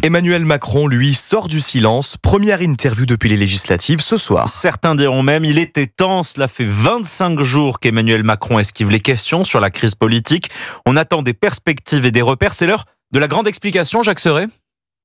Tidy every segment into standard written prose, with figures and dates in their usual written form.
Emmanuel Macron, lui, sort du silence. Première interview depuis les législatives ce soir. Certains diront même il était temps. Cela fait 25 jours qu'Emmanuel Macron esquive les questions sur la crise politique. On attend des perspectives et des repères. C'est l'heure de la grande explication, Jacques Serret.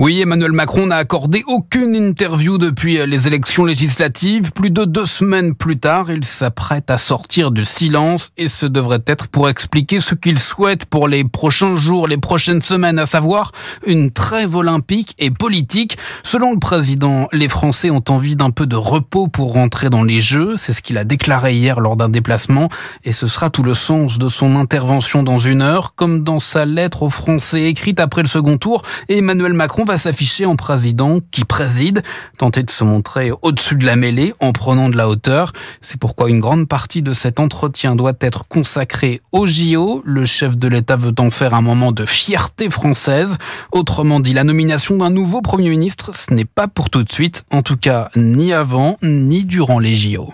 Oui, Emmanuel Macron n'a accordé aucune interview depuis les élections législatives. Plus de 2 semaines plus tard, il s'apprête à sortir du silence et ce devrait être pour expliquer ce qu'il souhaite pour les prochains jours, les prochaines semaines, à savoir une trêve olympique et politique. Selon le président, les Français ont envie d'un peu de repos pour rentrer dans les Jeux. C'est ce qu'il a déclaré hier lors d'un déplacement et ce sera tout le sens de son intervention dans 1 heure. Comme dans sa lettre aux Français écrite après le second tour, Emmanuel Macron va s'afficher en président qui préside, tenter de se montrer au-dessus de la mêlée en prenant de la hauteur. C'est pourquoi une grande partie de cet entretien doit être consacrée au JO. Le chef de l'État veut en faire un moment de fierté française. Autrement dit, la nomination d'un nouveau Premier ministre, ce n'est pas pour tout de suite, en tout cas ni avant ni durant les JO.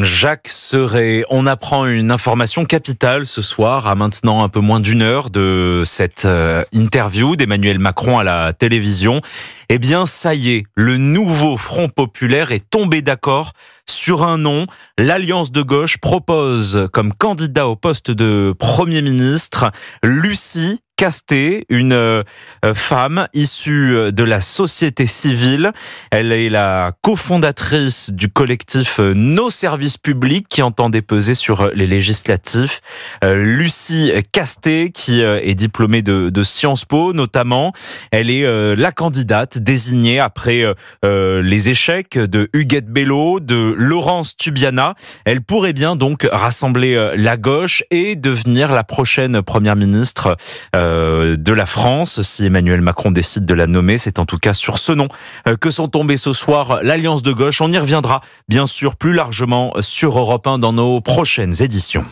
Jacques Serret, on apprend une information capitale ce soir, à maintenant un peu moins d'1 heure de cette interview d'Emmanuel Macron à la télévision. Eh bien, ça y est, le nouveau Front populaire est tombé d'accord sur un nom. L'Alliance de gauche propose comme candidat au poste de Premier ministre Lucie Casté, une femme issue de la société civile. Elle est la cofondatrice du collectif Nos Services Publics qui entendait peser sur les législatives. Lucie Casté, qui est diplômée de Sciences Po notamment, elle est la candidate désignée après les échecs de Huguette Bello, de Laurence Tubiana. Elle pourrait bien donc rassembler la gauche et devenir la prochaine première ministre de la France. Si Emmanuel Macron décide de la nommer, c'est en tout cas sur ce nom que sont tombés ce soir l'Alliance de gauche. On y reviendra bien sûr plus largement sur Europe 1 dans nos prochaines éditions.